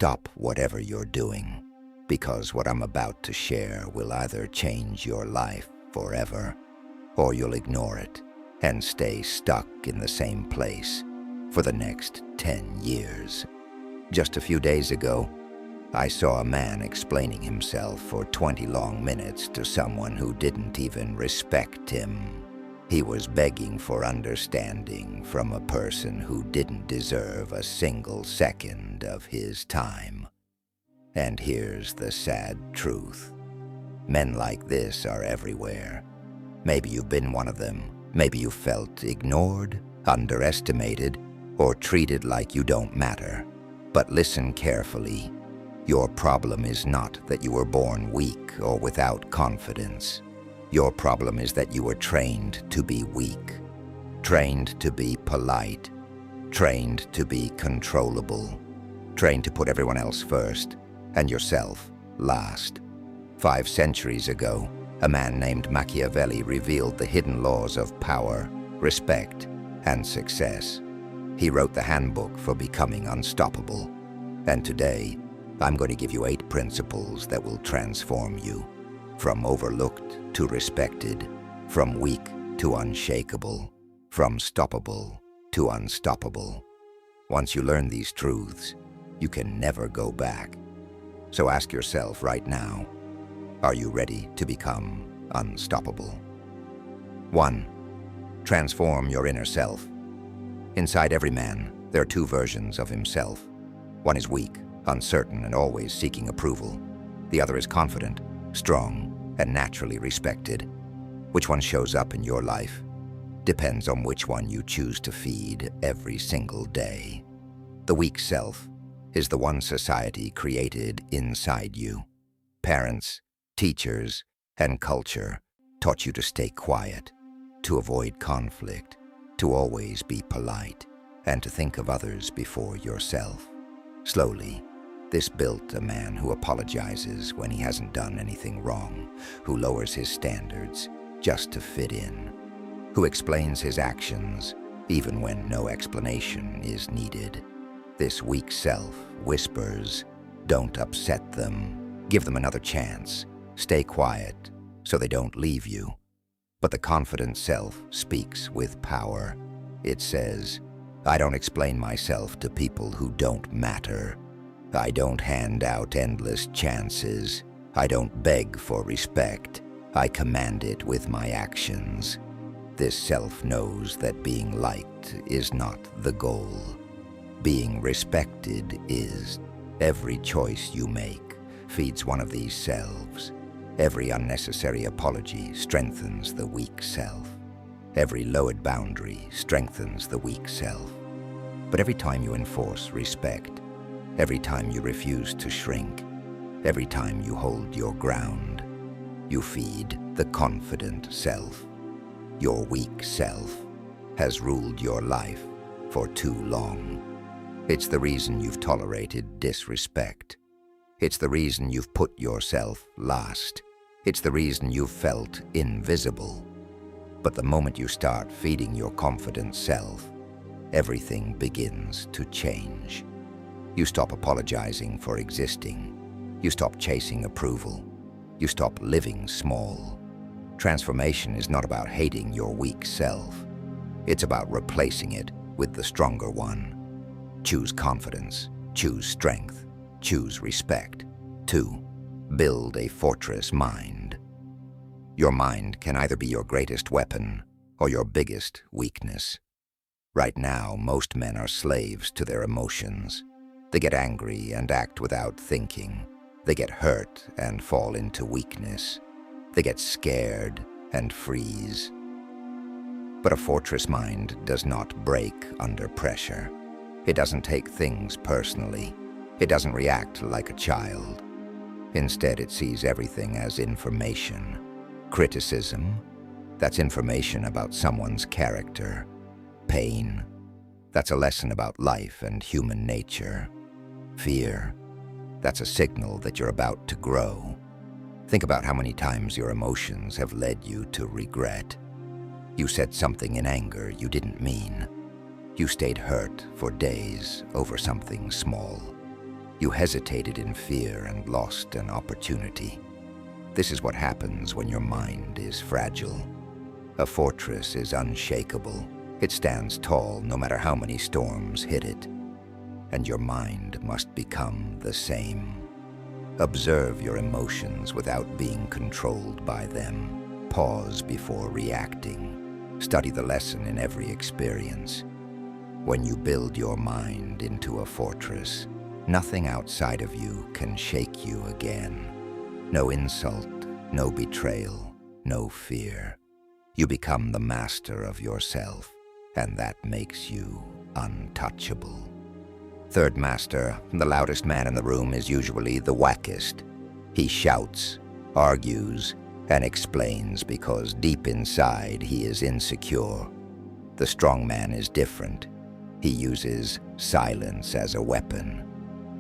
stop whatever you're doing, because what I'm about to share will either change your life forever, or you'll ignore it and stay stuck in the same place for the next 10 years. Just a few days ago, I saw a man explaining himself for 20 long minutes to someone who didn't even respect him. He was begging for understanding from a person who didn't deserve a single second of his time. And here's the sad truth. Men like this are everywhere. Maybe you've been one of them. Maybe you felt ignored, underestimated, or treated like you don't matter. But listen carefully. Your problem is not that you were born weak or without confidence. Your problem is that you were trained to be weak, trained to be polite, trained to be controllable, trained to put everyone else first and yourself last. 5 centuries ago, a man named Machiavelli revealed the hidden laws of power, respect, and success. He wrote the handbook for becoming unstoppable. And today, I'm going to give you 8 principles that will transform you. From overlooked to respected, from weak to unshakable, from stoppable to unstoppable. Once you learn these truths, you can never go back. So ask yourself right now, are you ready to become unstoppable? 1. Transform your inner self. Inside every man, there are 2 versions of himself. One is weak, uncertain, and always seeking approval. The other is confident, strong, and naturally respected. Which one shows up in your life depends on which one you choose to feed every single day. The weak self is the one society created inside you. Parents, teachers, and culture taught you to stay quiet, to avoid conflict, to always be polite, and to think of others before yourself. Slowly, this built a man who apologizes when he hasn't done anything wrong, who lowers his standards just to fit in, who explains his actions even when no explanation is needed. This weak self whispers, don't upset them, give them another chance, stay quiet so they don't leave you. But the confident self speaks with power. It says, I don't explain myself to people who don't matter. I don't hand out endless chances. I don't beg for respect. I command it with my actions. This self knows that being liked is not the goal. Being respected is. Every choice you make feeds one of these selves. Every unnecessary apology strengthens the weak self. Every lowered boundary strengthens the weak self. But every time you enforce respect, every time you refuse to shrink, every time you hold your ground, you feed the confident self. Your weak self has ruled your life for too long. It's the reason you've tolerated disrespect. It's the reason you've put yourself last. It's the reason you've felt invisible. But the moment you start feeding your confident self, everything begins to change. You stop apologizing for existing. You stop chasing approval. You stop living small. Transformation is not about hating your weak self. It's about replacing it with the stronger one. Choose confidence. Choose strength. Choose respect. 2. Build a fortress mind. Your mind can either be your greatest weapon or your biggest weakness. Right now, most men are slaves to their emotions. They get angry and act without thinking. They get hurt and fall into weakness. They get scared and freeze. But a fortress mind does not break under pressure. It doesn't take things personally. It doesn't react like a child. Instead, it sees everything as information. Criticism, that's information about someone's character. Pain, that's a lesson about life and human nature. Fear, that's a signal that you're about to grow. Think about how many times your emotions have led you to regret. You said something in anger you didn't mean. You stayed hurt for days over something small. You hesitated in fear and lost an opportunity. This is what happens when your mind is fragile. A fortress is unshakable. It stands tall no matter how many storms hit it. And your mind must become the same. Observe your emotions without being controlled by them. Pause before reacting. Study the lesson in every experience. When you build your mind into a fortress, nothing outside of you can shake you again. No insult, no betrayal, no fear. You become the master of yourself, and that makes you untouchable. Third master, the loudest man in the room, is usually the wackest. He shouts, argues, and explains because deep inside he is insecure. The strong man is different. He uses silence as a weapon.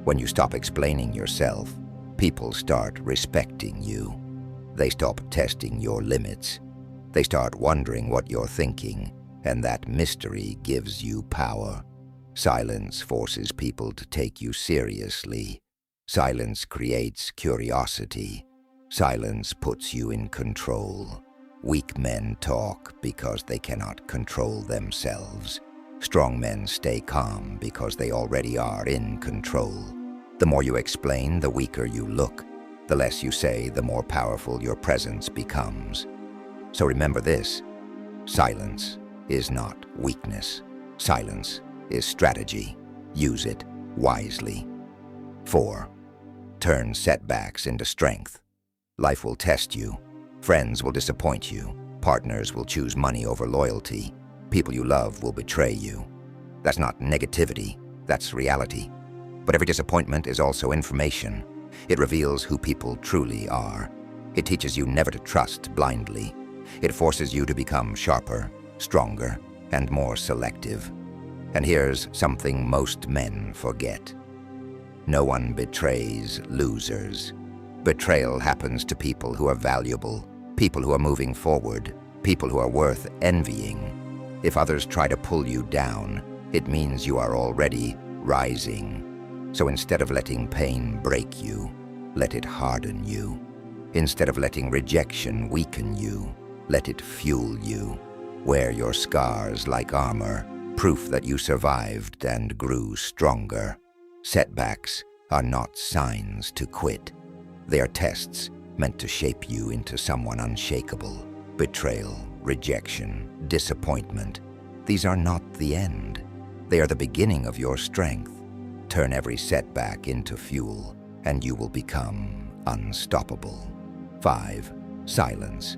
When you stop explaining yourself, people start respecting you. They stop testing your limits. They start wondering what you're thinking, and that mystery gives you power. Silence forces people to take you seriously. Silence creates curiosity. Silence puts you in control. Weak men talk because they cannot control themselves. Strong men stay calm because they already are in control. The more you explain, the weaker you look. The less you say, the more powerful your presence becomes. So remember this: silence is not weakness. Silence is strategy. Use it wisely. 4. Turn setbacks into strength. Life will test you. Friends will disappoint you. Partners will choose money over loyalty. People you love will betray you. That's not negativity, that's reality. But every disappointment is also information. It reveals who people truly are. It teaches you never to trust blindly. It forces you to become sharper, stronger, and more selective. And here's something most men forget. No one betrays losers. Betrayal happens to people who are valuable, people who are moving forward, people who are worth envying. If others try to pull you down, it means you are already rising. So instead of letting pain break you, let it harden you. Instead of letting rejection weaken you, let it fuel you. Wear your scars like armor, proof that you survived and grew stronger. Setbacks are not signs to quit. They are tests meant to shape you into someone unshakable. Betrayal, rejection, disappointment. These are not the end. They are the beginning of your strength. Turn every setback into fuel, and you will become unstoppable. 5. Silence.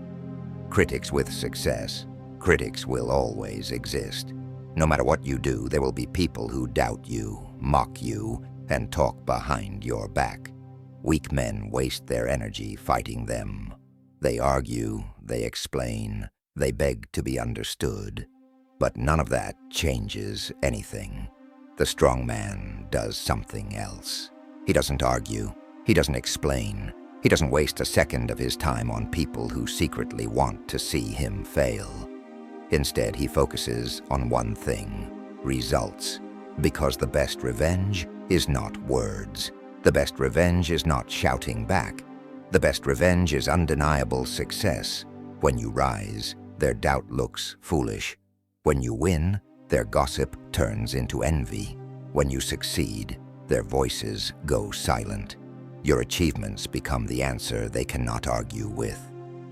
Critics with success. Critics will always exist. No matter what you do, there will be people who doubt you, mock you, and talk behind your back. Weak men waste their energy fighting them. They argue, they explain, they beg to be understood. But none of that changes anything. The strong man does something else. He doesn't argue. He doesn't explain. He doesn't waste a second of his time on people who secretly want to see him fail. Instead, he focuses on one thing: results. Because the best revenge is not words. The best revenge is not shouting back. The best revenge is undeniable success. When you rise, their doubt looks foolish. When you win, their gossip turns into envy. When you succeed, their voices go silent. Your achievements become the answer they cannot argue with.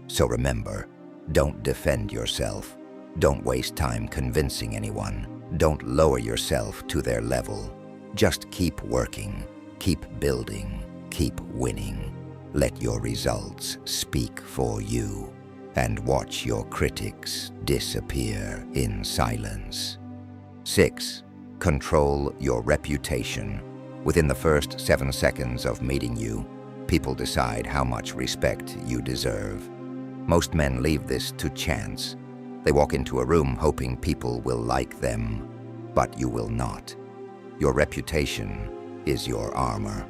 So remember, don't defend yourself. Don't waste time convincing anyone. Don't lower yourself to their level. Just keep working, keep building, keep winning. Let your results speak for you, and watch your critics disappear in silence. 6. Control your reputation. Within the first 7 seconds of meeting you, people decide how much respect you deserve. Most men leave this to chance. They walk into a room hoping people will like them, but you will not. Your reputation is your armor.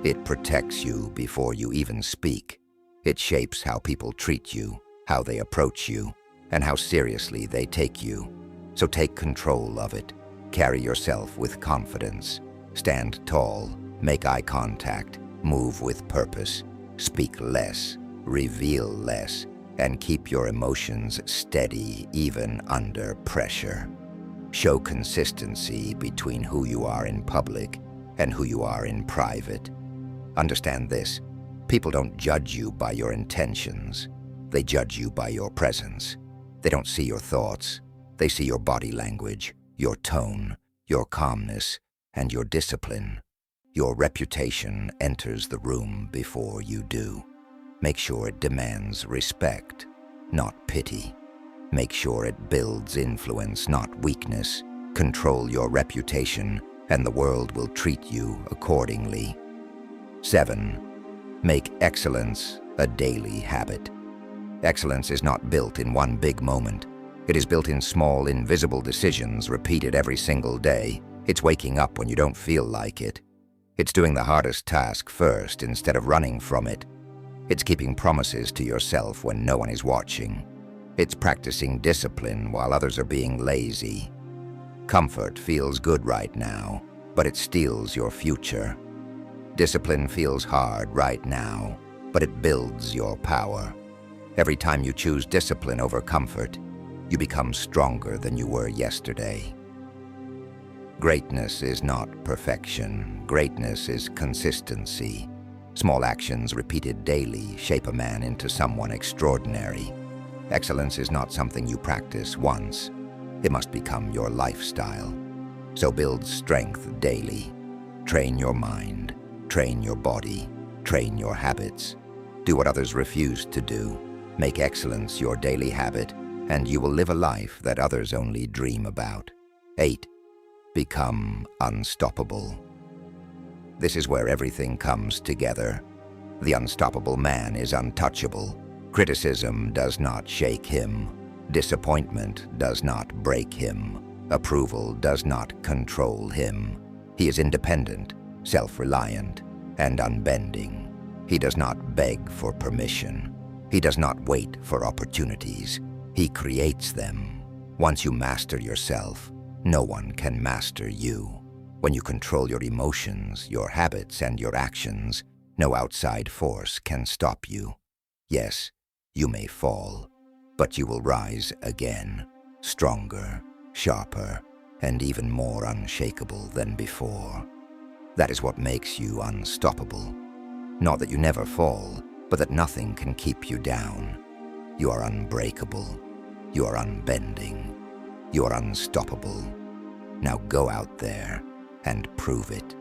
It protects you before you even speak. It shapes how people treat you, how they approach you, and how seriously they take you. So take control of it. Carry yourself with confidence. Stand tall, Make eye contact, move with purpose, speak less, reveal less, and keep your emotions steady even under pressure. Show consistency between who you are in public and who you are in private. Understand this: people don't judge you by your intentions. They judge you by your presence. They don't see your thoughts. They see your body language, your tone, your calmness, and your discipline. Your reputation enters the room before you do. Make sure it demands respect, not pity. Make sure it builds influence, not weakness. Control your reputation, and the world will treat you accordingly. 7. Make excellence a daily habit. Excellence is not built in one big moment. It is built in small, invisible decisions repeated every single day. It's waking up when you don't feel like it. It's doing the hardest task first instead of running from it. It's keeping promises to yourself when no one is watching. It's practicing discipline while others are being lazy. Comfort feels good right now, but it steals your future. Discipline feels hard right now, but it builds your power. Every time you choose discipline over comfort, you become stronger than you were yesterday. Greatness is not perfection. Greatness is consistency. Small actions repeated daily shape a man into someone extraordinary. Excellence is not something you practice once. It must become your lifestyle. So build strength daily. Train your mind. Train your body. Train your habits. Do what others refuse to do. Make excellence your daily habit, and you will live a life that others only dream about. 8. Become unstoppable. This is where everything comes together. The unstoppable man is untouchable. Criticism does not shake him. Disappointment does not break him. Approval does not control him. He is independent, self-reliant, and unbending. He does not beg for permission. He does not wait for opportunities. He creates them. Once you master yourself, no one can master you. When you control your emotions, your habits, and your actions, no outside force can stop you. Yes, you may fall, but you will rise again, stronger, sharper, and even more unshakable than before. That is what makes you unstoppable. Not that you never fall, but that nothing can keep you down. You are unbreakable. You are unbending. You are unstoppable. Now go out there and prove it.